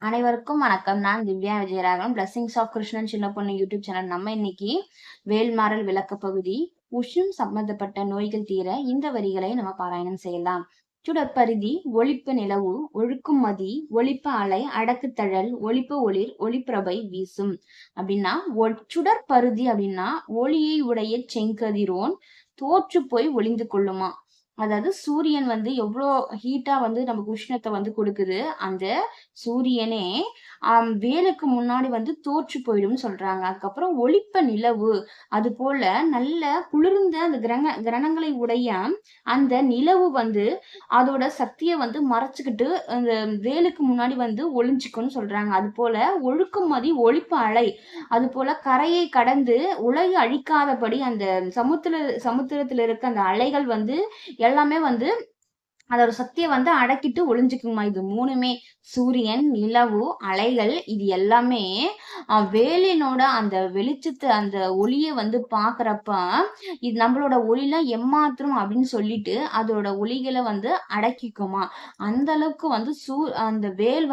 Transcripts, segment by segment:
அனைவருக்கும் வணக்கம். நான் திவ்யா விஜயராகவன். பிளஸிங்ஸ் ஆஃப் கிருஷ்ணன் சின்ன பொண்ணு யூடியூப் சேனல். நம்ம இன்னைக்கு வேல்மாறல் விளக்க பகுதி உஷ்ணம் சம்பந்தப்பட்ட நோய்கள் தீர இந்த வரிகளை நம்ம பாராயணம் செய்யலாம். சுடற்பரிதி ஒளிப்பு நிலவு ஒழுக்கும் மதி ஒளிப்ப அலை அடக்குத்தழல் ஒளிப்பு ஒளிர் ஒளிப்பிரபை வீசும் அப்படின்னா சுடற்பருதி அப்படின்னா ஒளியை உடைய செங்கதிரோன் தோற்று போய் ஒளிந்து கொள்ளுமா. அதாவது சூரியன் எவ்வளோ ஹீட்டா நமக்கு உஷ்ணத்தை கொடுக்குது. அந்த சூரியனே வேலுக்கு முன்னாடி தோற்று போயிடும்னு சொல்றாங்க. அதுக்கப்புறம் ஒளிப்ப நிலவு, அது போல நல்ல குளிர்ந்த அந்த கிரணங்களை உடைய அந்த நிலவு அதோட சக்தியை மறைச்சுக்கிட்டு அந்த வேலுக்கு முன்னாடி ஒளிஞ்சுக்கும்னு சொல்றாங்க. அது போல ஒழுக்குமதி ஒளிப்ப அலை, அது போல கரையை கடந்து உலகு அழிக்காதபடி அந்த சமுத்திரத்துல இருக்க அந்த அலைகள் எல்லாமே அதோட சக்தியை அடக்கிட்டு ஒளிஞ்சுக்குமா. இது மூணுமே சூரியன், நிலவு, அலைகள், இது எல்லாமே வேலினோட அந்த வெளிச்சத்தை அந்த ஒளியை பாக்குறப்ப இது நம்மளோட ஒளிலாம் எம்மாத்திரம் அப்படின்னு சொல்லிட்டு அதோட ஒளிகளை அடக்கிக்குமா. அந்த அளவுக்கு அந்த வேல்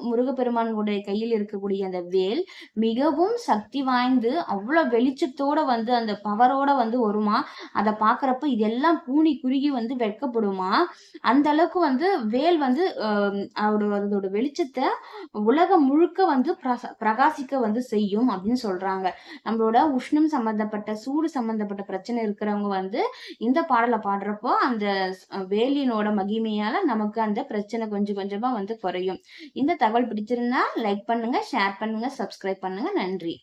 முருகப்பெருமானுடைய கையில் இருக்கக்கூடிய அந்த வேல் மிகவும் சக்தி வாய்ந்து அவ்வளவு வெளிச்சத்தோட அந்த பவரோட வருமா. அதை பாக்குறப்ப இதெல்லாம் பூனி குறுகி வெட்கப்படுமா. அந்த அளவுக்கு வேல் அதோட வெளிச்சத்தை உலகம் முழுக்க பிரகாசிக்க செய்யும் அப்படின்னு சொல்றாங்க. நம்மளோட உஷ்ணம் சம்பந்தப்பட்ட சூடு சம்பந்தப்பட்ட பிரச்சனை இருக்கிறவங்க இந்த பாடலை பாடுறப்போ அந்த வேலினோட மகிமையால நமக்கு அந்த பிரச்சனை கொஞ்சம் கொஞ்சமா குறையும். இந்த தகவல் பிடிச்சிருந்தா லைக் பண்ணுங்க, ஷேர் பண்ணுங்க, சப்ஸ்கிரைப் பண்ணுங்க. நன்றி.